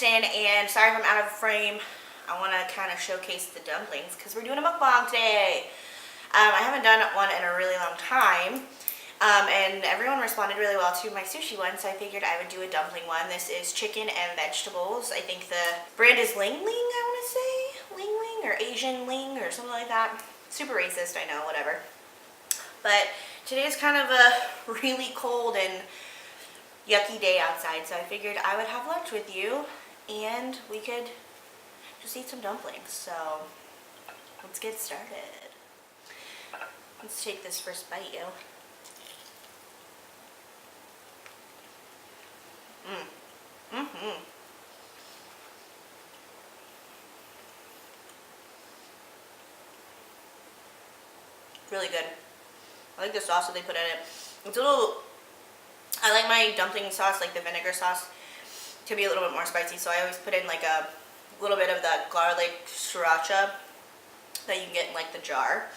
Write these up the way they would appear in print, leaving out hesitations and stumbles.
Kiersten, and sorry if I'm out of frame. I want to kind of showcase the dumplings because we're doing a mukbang today. I haven't done one in a really long time, and everyone responded really well to my sushi one, so I figured I would do a dumpling one. This is chicken and vegetables. I think the brand is Ling Ling, I want to say. Ling Ling or Asian Ling or something like that. Super racist, I know, whatever. But today is kind of a really cold and yucky day outside, so I figured I would have lunch with you and we could just eat some dumplings. So let's get started. Let's take this first bite, yo. Really good. I like the sauce that they put in it. It's a little, I like my dumpling sauce, like the vinegar sauce, to be a little bit more spicy, so I always put in like a little bit of that garlic sriracha that you can get in like the jar,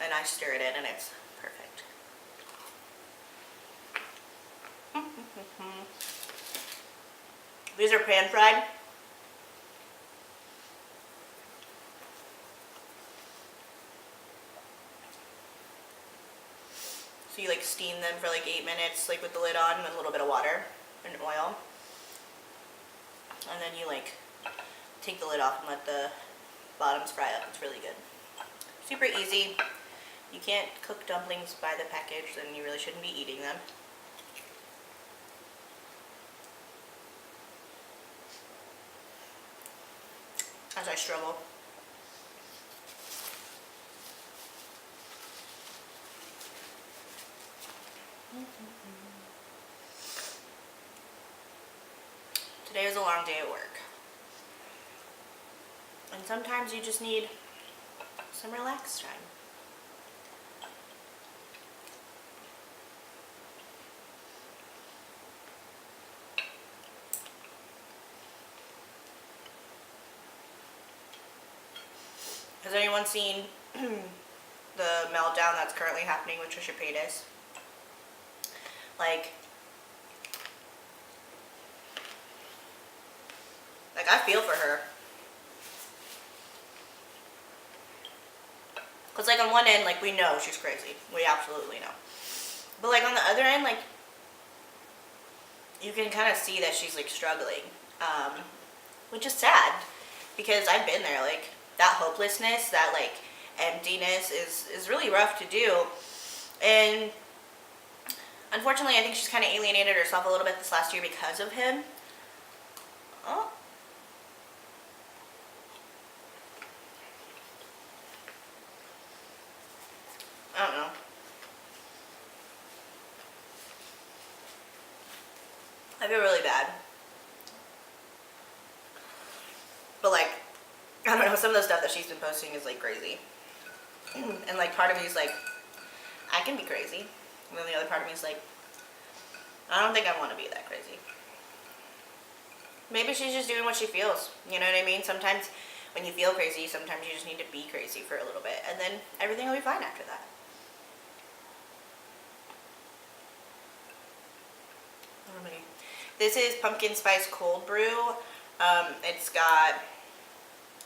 and I stir it in and it's perfect. These are pan fried. So you like steam them for like 8 minutes, like with the lid on with a little bit of water and oil. And then you like take the lid off and let the bottoms fry up. It's really good. Super easy. You can't cook dumplings by the package, then you really shouldn't be eating them. As I struggle. Today was a long day at work. And sometimes you just need some relaxed time. Has anyone seen the meltdown that's currently happening with TRISHA PAYTAS? Like I feel for her. Cause like on one end, like we know she's crazy. We absolutely know. But like on the other end, like you can kind of see that she's like struggling. Which is sad. Because I've been there, like that hopelessness, that like emptiness is really rough to do. And unfortunately, I think she's kind of alienated herself a little bit this last year because of him. Oh. I don't know. I feel really bad. But like, I don't know, some of the stuff that she's been posting is like crazy. And like part of me is like, I can be crazy. And then the other part of me is like, I don't think I want to be that crazy. Maybe she's just doing what she feels. You know what I mean? Sometimes when you feel crazy, sometimes you just need to be crazy for a little bit. And then everything will be fine after that. This is pumpkin spice cold brew. It's got,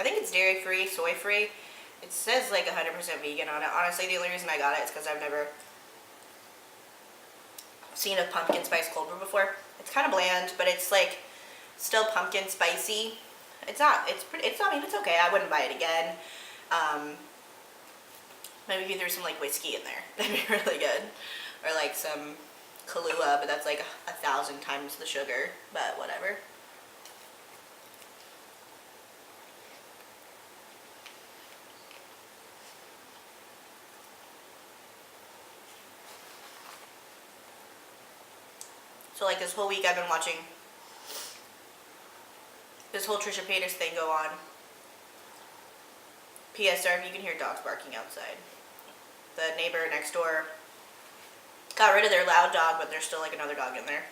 I think it's dairy free, soy free. It says like 100% vegan on it. Honestly, the only reason I got it is because I've never seen a pumpkin spice cold brew before. It's kind of bland, but it's like still pumpkin spicy. It's not, I mean, it's okay. I wouldn't buy it again. Maybe if you threw some like whiskey in there, that'd be really good. Or like some Kahlua, but that's like 1,000 times the sugar, but whatever. So like this whole week I've been watching this whole TRISHA PAYTAS thing go on. PSR, if you can hear dogs barking outside. The neighbor next door got rid of their loud dog, but there's still like another dog in there.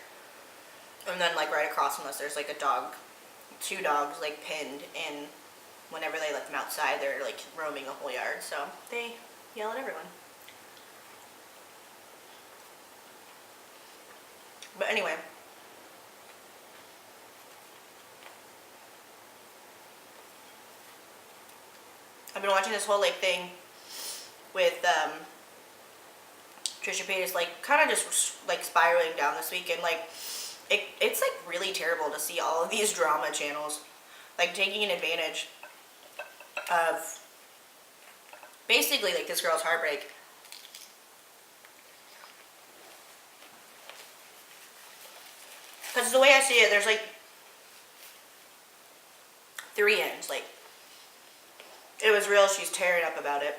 And then like right across from us there's like a dog, 2 dogs like pinned in. Whenever they let them outside, they're like roaming the whole yard, so they yell at everyone. But anyway, I've been watching this whole like thing with TRISHA PAYTAS, like kind of just like spiraling down this week, and like it's like really terrible to see all of these drama channels like taking an advantage of basically like this girl's heartbreak. Because the way I see it, there's like three ends. Like, it was real, she's tearing up about it.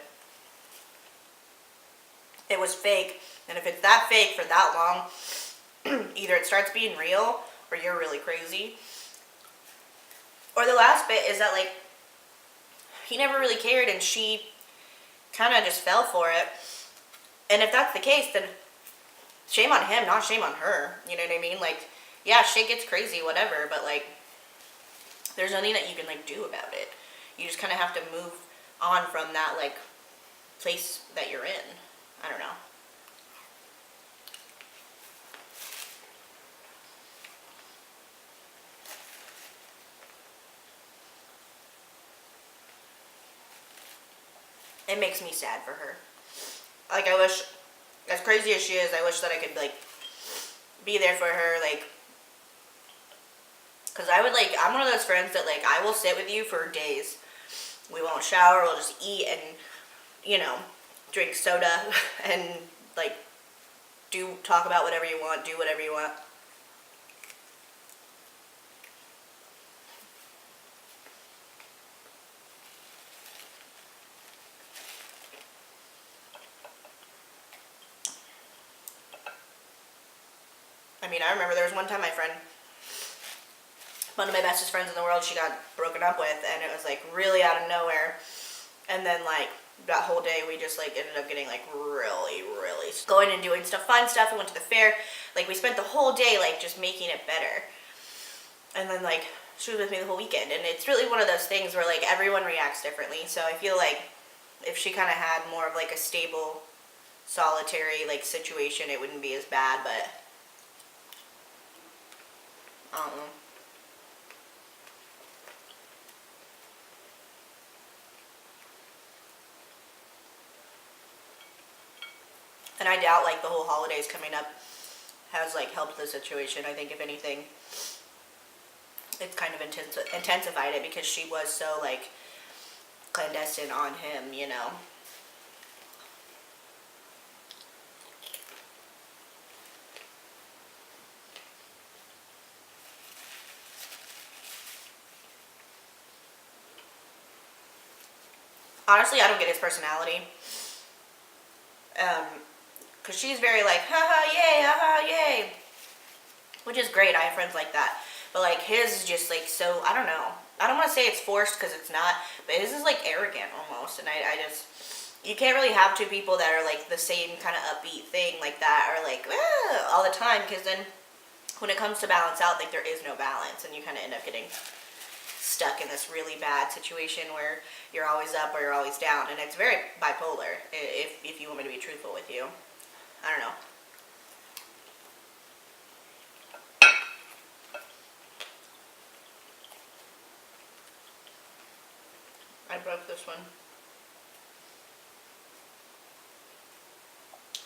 It was fake, and if it's that fake for that long, either it starts being real or you're really crazy. Or the last bit is that like he never really cared and she kind of just fell for it. And if that's the case, then shame on him, not shame on her. You know what I mean? Like, yeah, shit gets crazy, whatever, but like there's nothing that you can like do about it. You just kind of have to move on from that like place that you're in. I don't know. It makes me sad for her. Like, I wish, as crazy as she is, I wish that I could like be there for her, like, because I would like, I'm one of those friends that like I will sit with you for days. We won't shower, we'll just eat and, you know, drink soda and like talk about whatever you want, do whatever you want. I mean, I remember there was one time one of my bestest friends in the world, she got broken up with, and it was like really out of nowhere. And then like that whole day we just like ended up getting like really going and doing fun stuff. We went to the fair. Like, we spent the whole day like just making it better. And then like she was with me the whole weekend, and it's really one of those things where like everyone reacts differently. So I feel like if she kind of had more of like a stable, solitary like situation, it wouldn't be as bad. But I don't know. And I doubt like the whole holidays coming up has like helped the situation. I think if anything, it's kind of intensified it, because she was so like clandestine on him, you know. Honestly, I don't get his personality. Because she's very like, haha, yay. Which is great, I have friends like that. But like his is just like so, I don't know. I don't want to say it's forced, because it's not. But his is like arrogant almost. And I just, you can't really have two people that are like the same kind of upbeat thing like that, or like, all the time. Because then when it comes to balance out, like there is no balance. And you kind of end up getting stuck in this really bad situation where you're always up or you're always down, and it's very bipolar, if you want me to be truthful with you. I don't know. I broke this one.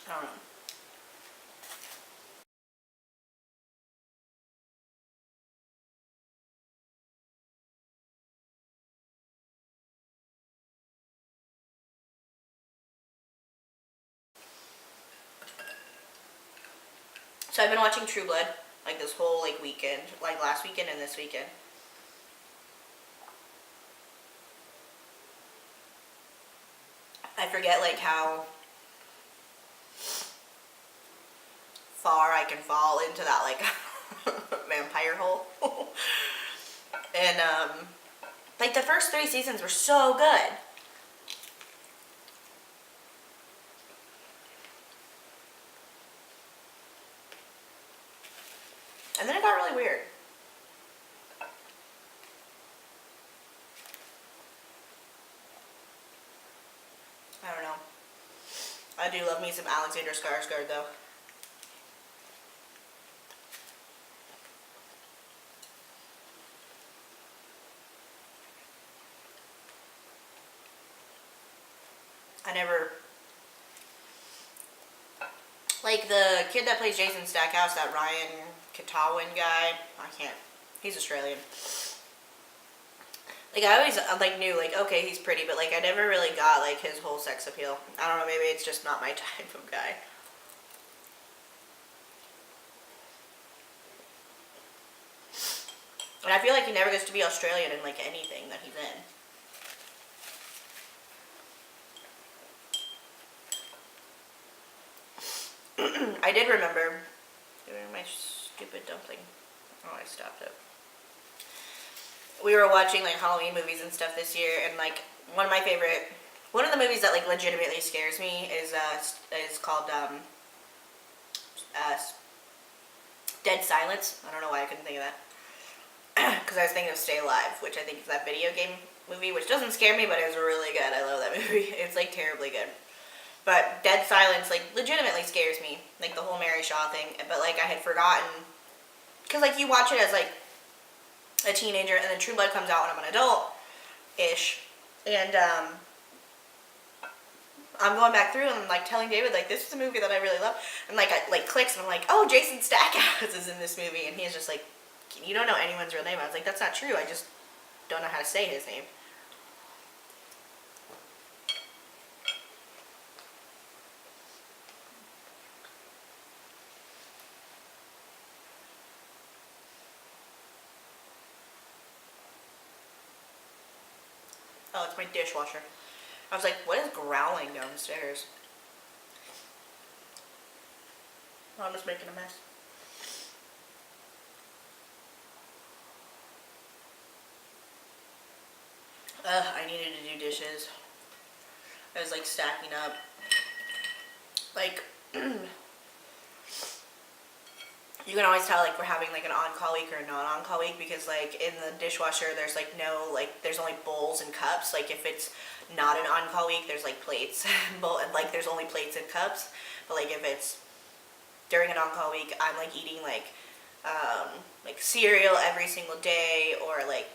I don't know. So I've been watching True Blood like this whole like weekend, like last weekend and this weekend. I forget like how far I can fall into that like vampire hole. And like the first 3 seasons were so good. And then it got really weird. I don't know. I do love me some Alexander Skarsgård though. I never, like the kid that plays Jason Stackhouse, that Ryan Katawin guy, he's Australian. Like, I always, like, knew, like, okay, he's pretty, but, like, I never really got, like, his whole sex appeal. I don't know, maybe it's just not my type of guy. And I feel like he never gets to be Australian in, like, anything that he's in. I did remember doing my stupid dumpling. Oh, I stopped it. We were watching, like, Halloween movies and stuff this year, and, like, one of the movies that, like, legitimately scares me is called, Dead Silence. I don't know why I couldn't think of that. Because I was thinking of Stay Alive, which I think is that video game movie, which doesn't scare me, but it was really good. I love that movie. It's, like, terribly good. But Dead Silence, like, legitimately scares me. Like, the whole Mary Shaw thing. But, like, I had forgotten. Because, like, you watch it as, like, a teenager, and then True Blood comes out when I'm an adult-ish. And, I'm going back through and I'm, like, telling David, like, this is a movie that I really love. And, like, it, like, clicks, and I'm like, oh, Jason Stackhouse is in this movie. And he's just like, you don't know anyone's real name. I was like, that's not true. I just don't know how to say his name. Oh, it's my dishwasher. I was like, what is growling downstairs? Oh, I'm just making a mess. I needed to do dishes. I was, like, stacking up. Like, you can always tell, like, we're having, like, an on-call week or a non-on-call week because, like, in the dishwasher, there's, like, there's only bowls and cups. Like, if it's not an on-call week, there's, like, plates. And, like, there's only plates and cups. But, like, if it's during an on-call week, I'm, like, eating, like cereal every single day, or, like,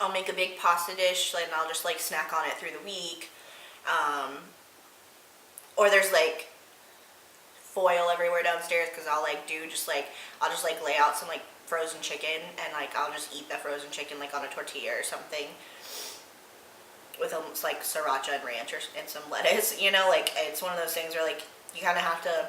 I'll make a big pasta dish, and I'll just, like, snack on it through the week. Or there's, like, foil everywhere downstairs because I'll, like, I'll just, like, lay out some, like, frozen chicken, and, like, I'll just eat the frozen chicken, like, on a tortilla or something with almost, like, sriracha and ranch and some lettuce, you know? Like, it's one of those things where, like, you kind of have to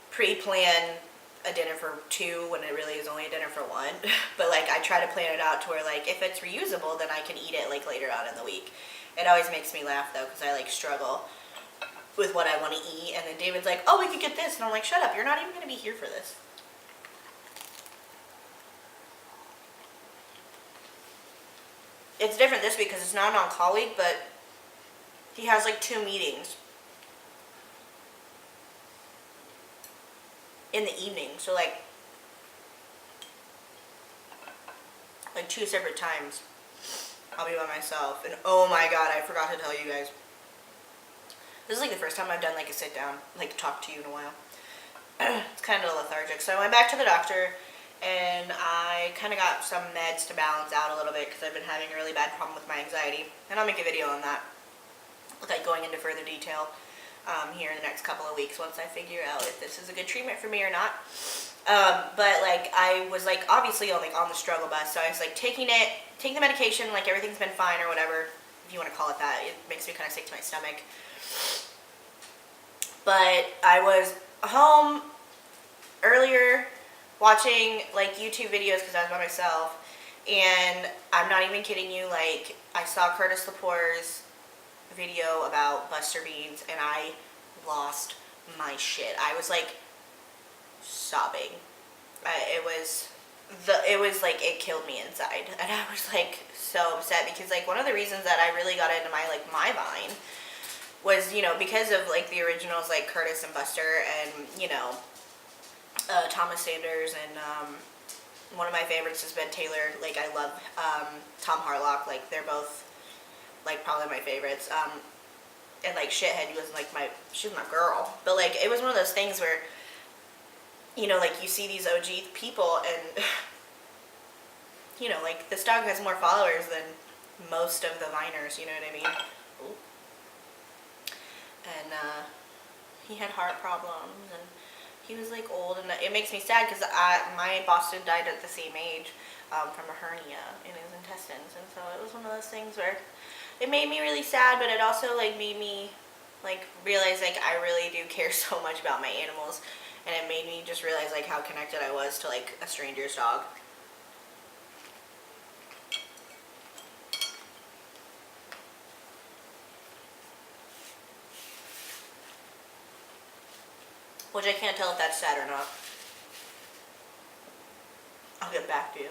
pre-plan a dinner for two when it really is only a dinner for one. But, like, I try to plan it out to where, like, if it's reusable, then I can eat it, like, later on in the week. It always makes me laugh, though, because I, like, struggle with what I want to eat. And then David's like, oh, we could get this. And I'm like, shut up. You're not even going to be here for this. It's different this week because it's not an on-call week, but he has, like, 2 meetings in the evening. So, like 2 separate times I'll be by myself. And oh my god, I forgot to tell you guys, this is, like, the first time I've done, like, a sit down, like, to talk to you in a while. It's kind of lethargic. So I went back to the doctor, and I kind of got some meds to balance out a little bit because I've been having a really bad problem with my anxiety. And I'll make a video on that, like, going into further detail here in the next couple of weeks once I figure out if this is a good treatment for me or not. But, like, I was, like, obviously on the struggle bus, so I was, like, taking the medication, like, everything's been fine or whatever, if you want to call it that. It makes me kind of sick to my stomach. But I was home earlier watching, like, YouTube videos because I was by myself, and I'm not even kidding you, like, I saw Curtis Lepore's video about Buster Beans, and I lost my shit. I was, like, sobbing. It was like, it killed me inside, and I was, like, so upset because, like, one of the reasons that I really got into my vine was, you know, because of, like, the originals, like Curtis and Buster, and, you know, Thomas Sanders, and one of my favorites is Ben Taylor. Like, I love Tom Harlock. Like, they're both, like, probably my favorites. And, like, Shithead was, like, she was my girl. But, like, it was one of those things where, you know, like, you see these OG people, and, you know, like, this dog has more followers than most of the Viners, you know what I mean? Ooh. And he had heart problems, and he was like old, and it makes me sad because my Boston died at the same age from a hernia in his intestines, and so it was one of those things where it made me really sad, but it also like made me like realize like I really do care so much about my animals, and it made me just realize like how connected I was to like a stranger's dog. Which I can't tell if that's sad or not. I'll get back to you.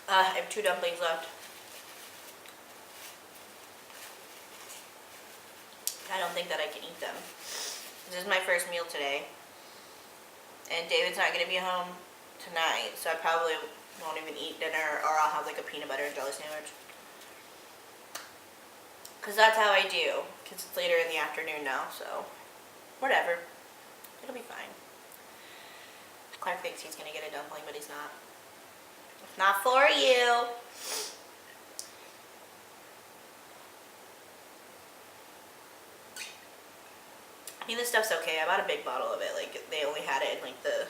I have 2 dumplings left. I don't think that I can eat them. This is my first meal today. And David's not going to be home tonight, so I probably won't even eat dinner, or I'll have like a peanut butter and jelly sandwich. Because that's how I do. Because it's later in the afternoon now, so whatever. It'll be fine. Clark thinks he's going to get a dumpling, but he's not. It's not for you. I mean, this stuff's okay. I bought a big bottle of it. Like, they only had it in like the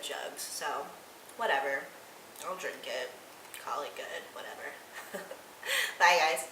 jugs, so whatever. I'll drink it. Call it good. Whatever. Bye, guys.